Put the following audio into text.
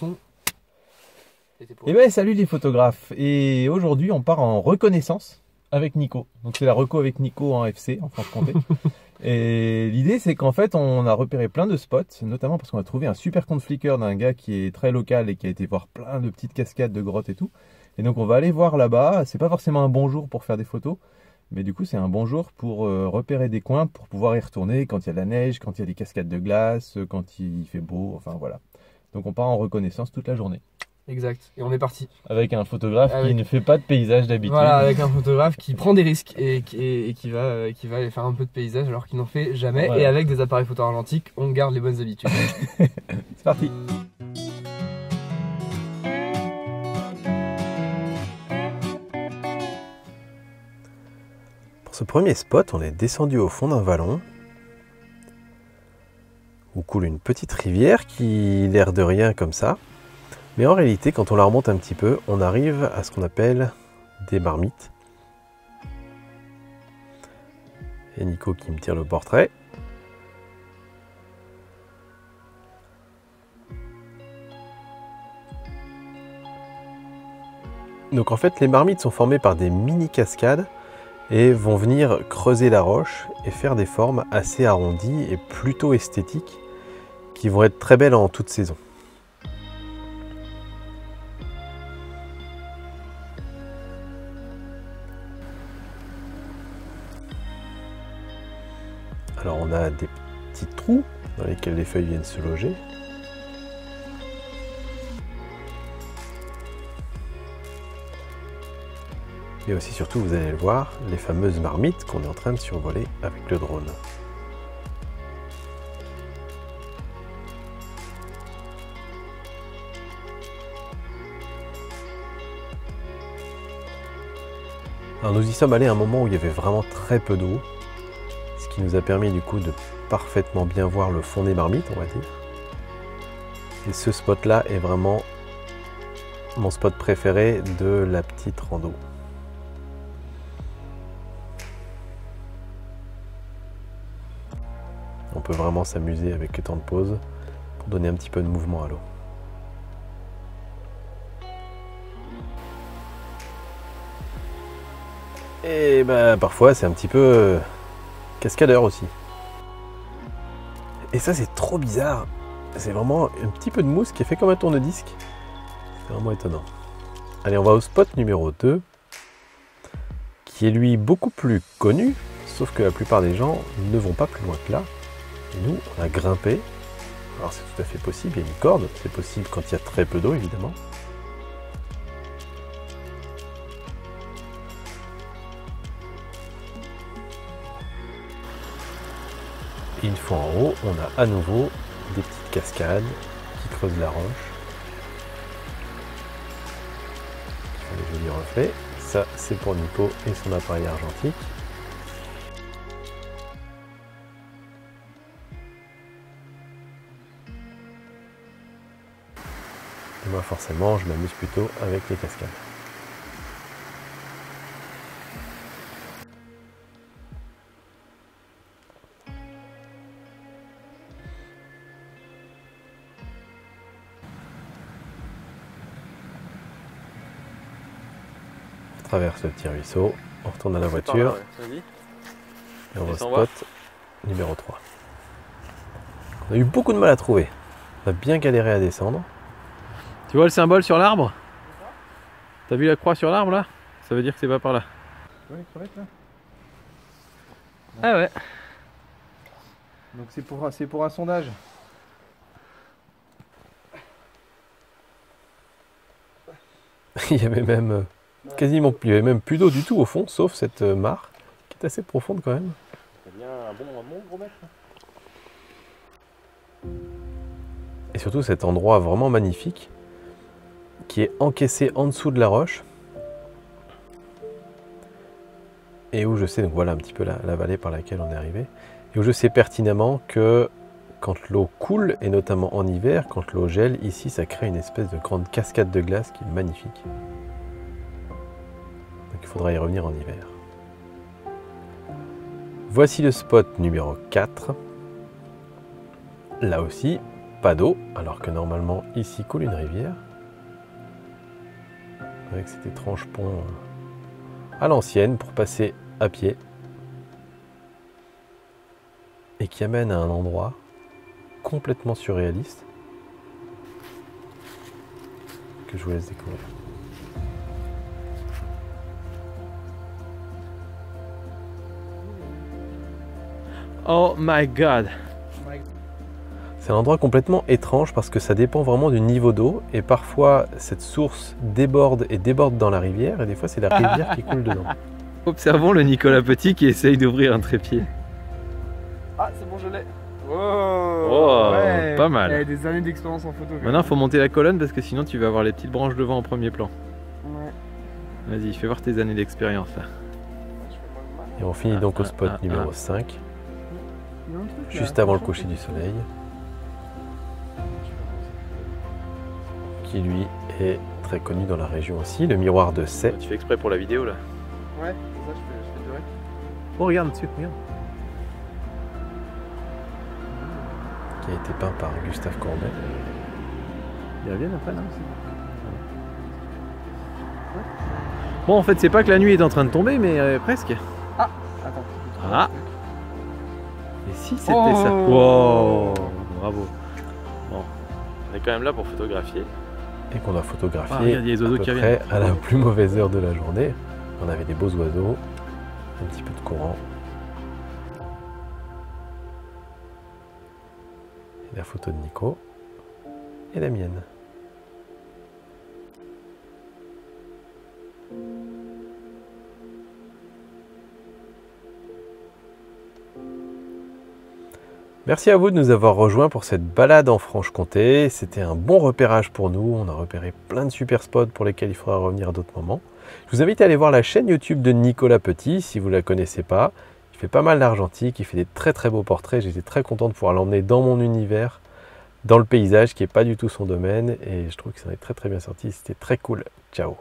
Eh ben salut les photographes, et aujourd'hui on part en reconnaissance avec Nico. Donc c'est la reco avec Nico en FC, en Franche-Comté. Et l'idée c'est qu'en fait on a repéré plein de spots, notamment parce qu'on a trouvé un super compte Flickr d'un gars qui est très local et qui a été voir plein de petites cascades, de grottes et tout. Et donc on va aller voir là-bas. C'est pas forcément un bon jour pour faire des photos, mais du coup c'est un bon jour pour repérer des coins pour pouvoir y retourner quand il y a de la neige, quand il y a des cascades de glace, quand il fait beau, enfin voilà. Donc on part en reconnaissance toute la journée. Exact, et on est parti. Avec un photographe qui ne fait pas de paysage d'habitude. Voilà, avec un photographe qui prend des risques et qui va aller faire un peu de paysage alors qu'il n'en fait jamais. Voilà. Et avec des appareils photo argentiques, on garde les bonnes habitudes. C'est parti. Pour ce premier spot, on est descendu au fond d'un vallon où coule une petite rivière qui l'air de rien comme ça. Mais en réalité, quand on la remonte un petit peu, on arrive à ce qu'on appelle des marmites. Et Nico qui me tire le portrait. Donc en fait, les marmites sont formées par des mini cascades et vont venir creuser la roche et faire des formes assez arrondies et plutôt esthétiques qui vont être très belles en toute saison. Alors on a des petits trous dans lesquels les feuilles viennent se loger. Et aussi surtout, vous allez le voir, les fameuses marmites qu'on est en train de survoler avec le drone. Alors nous y sommes allés à un moment où il y avait vraiment très peu d'eau, ce qui nous a permis du coup de parfaitement bien voir le fond des marmites, on va dire. Et ce spot là est vraiment mon spot préféré de la petite rando. On peut vraiment s'amuser avec le temps de pause pour donner un petit peu de mouvement à l'eau. Et ben parfois c'est un petit peu cascadeur aussi. Et ça c'est trop bizarre. C'est vraiment un petit peu de mousse qui est fait comme un tourne-disque. C'est vraiment étonnant. Allez, on va au spot numéro 2, qui est lui beaucoup plus connu, sauf que la plupart des gens ne vont pas plus loin que là. Et nous, on a grimpé. Alors c'est tout à fait possible, il y a une corde, c'est possible quand il y a très peu d'eau évidemment. Et une fois en haut, on a à nouveau des petites cascades qui creusent la roche. Qui font des jolis reflets. Ça, c'est pour Nico et son appareil argentique. Et moi, forcément, je m'amuse plutôt avec les cascades. On traverse le petit ruisseau, on retourne à la voiture. Et on va au spot numéro 3. On a eu beaucoup de mal à trouver. On a bien galéré à descendre. Tu vois le symbole sur l'arbre? T'as vu la croix sur l'arbre là? Ça veut dire que c'est pas par là. Tu vois les crevettes là? Ah ouais. Donc c'est pour un sondage. Il y avait même quasiment il y avait même plus d'eau du tout au fond, sauf cette mare qui est assez profonde quand même. C'est bien un bon gros mètre. Et surtout cet endroit vraiment magnifique qui est encaissé en dessous de la roche. Et où je sais, donc voilà un petit peu la vallée par laquelle on est arrivé, et où je sais pertinemment que quand l'eau coule, et notamment en hiver, quand l'eau gèle, ici ça crée une espèce de grande cascade de glace qui est magnifique. Donc il faudra y revenir en hiver. Voici le spot numéro 4. Là aussi, pas d'eau, alors que normalement ici coule une rivière. Avec cet étrange pont à l'ancienne pour passer à pied. Et qui amène à un endroit complètement surréaliste que je vous laisse découvrir. Oh my god! C'est un endroit complètement étrange parce que ça dépend vraiment du niveau d'eau et parfois cette source déborde et déborde dans la rivière et des fois c'est la rivière qui coule dedans. Observons le Nicolas Petit qui essaye d'ouvrir un trépied. Ah, c'est bon, je l'ai. Oh, ouais. pas mal. Il y a des années d'expérience en photo. Maintenant, il faut monter la colonne parce que sinon tu vas avoir les petites branches devant en premier plan. Ouais. Vas-y, fais voir tes années d'expérience là. Et on finit donc au spot numéro 5, juste avant le coucher du soleil, qui lui est très connu dans la région aussi, le miroir de Sey. Tu fais exprès pour la vidéo là? Ouais, c'est ça, je fais direct. Oh, regarde dessus, regarde. Qui a été peint par Gustave Courbet. Il revient après, non? Bon, en fait, c'est pas que la nuit est en train de tomber, mais presque. Ah, attends. Ah. Et si c'était Oh. ça? Wow, bravo. Bon, on est quand même là pour photographier. Et qu'on a photographié Ah, regarde, il y a les oiseaux à peu qui près reviennent. à la plus mauvaise heure de la journée. On avait des beaux oiseaux, un petit peu de courant. Et la photo de Nico et la mienne. Merci à vous de nous avoir rejoints pour cette balade en Franche-Comté. C'était un bon repérage pour nous. On a repéré plein de super spots pour lesquels il faudra revenir à d'autres moments. Je vous invite à aller voir la chaîne YouTube de Nicolas Petit si vous ne la connaissez pas. Il fait pas mal d'argentique, il fait des très très beaux portraits. J'étais très content de pouvoir l'emmener dans mon univers, dans le paysage qui n'est pas du tout son domaine. Et je trouve que ça en est très très bien sorti. C'était très cool. Ciao.